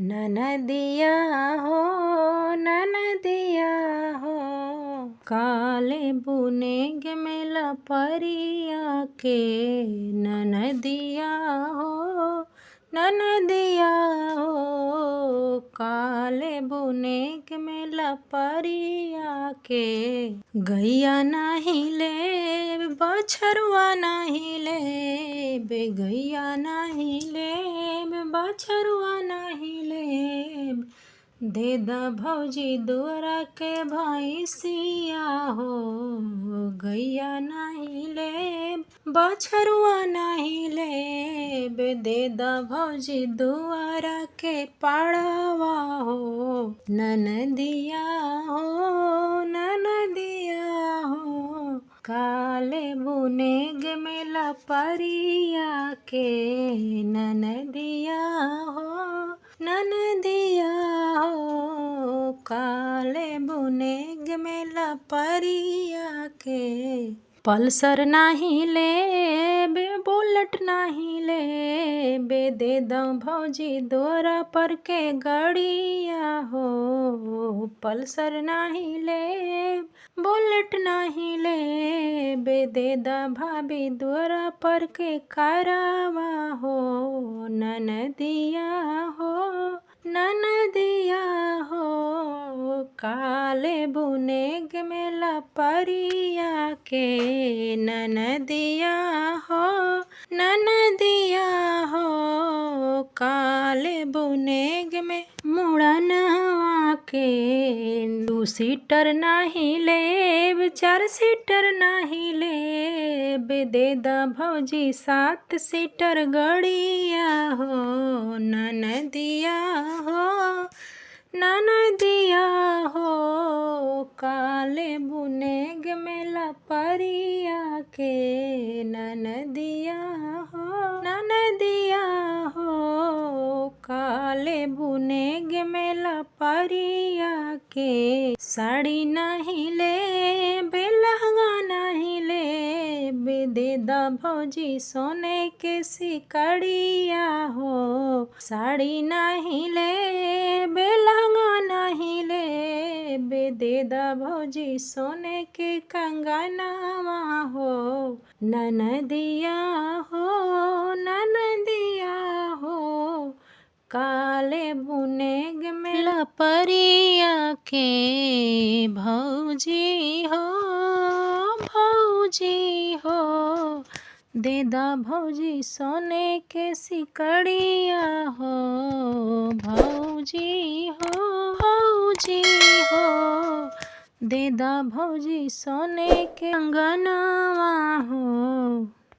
ननदिया हो ननदिया हो, काले बुनेग मेला परिया के। ननदिया हो ननदिया हो, काले बुनेग मेला परिया के। गैया नहीं ले बछरुआ नहीं ले, बे गैया नहीं ले बछरुआ नहीं ले। दे दा भौजी दुआरा के भैंसिया हो, गैया नहीं ले बछरुआ नहीं ले। दे दा भौजी दुआरा के पाड़वा हो। ननदिया हो ननदिया हो, काले बुनेग मेला परिया के। ननदिया हो ननदिया हो, काले बुनेग मेला परिया के। पल्सर नहीं ले बे बुलेट नहीं ले, बे दे दो भौजी दोरा पर के गड़िया हो। पल्सर नहीं ले बुलेट नहीं ले, बे दे दा भाभी दोरा पर के करावा हो। ननदिया हो ननदिया हो, काले बुनेग मेला परिया के। ननदिया हो ननदिया हो, काले बुनेग में मुड़नवा के। 2 सीटर नहीं ले 4 सीटर नहीं ले, बे दे दा भौजी 7 सीटर गड़िया हो। ननदिया हो ननदिया हो, काले बुनेग मेला परिया के। ननदिया हो ननदिया हो, काले बुनेग मेला परिया के। साड़ी नहीं ले बे लहंगा नहीं ले, बे दे दा भौजी सोने के सिकड़िया हो। साड़ी नहीं ले बे लहंगा नहीं ले, बे दे दा भौजी सोने के कंगनवा हो। ननदिया हो ननदिया हो, काले बुनेग मेला परिया के। भौजी हो भौजी हो, दे दा भौजी सोने के सिकड़िया हो। भौजी हो भौजी हो, दे दा भौजी सोने के कंगनवा हो।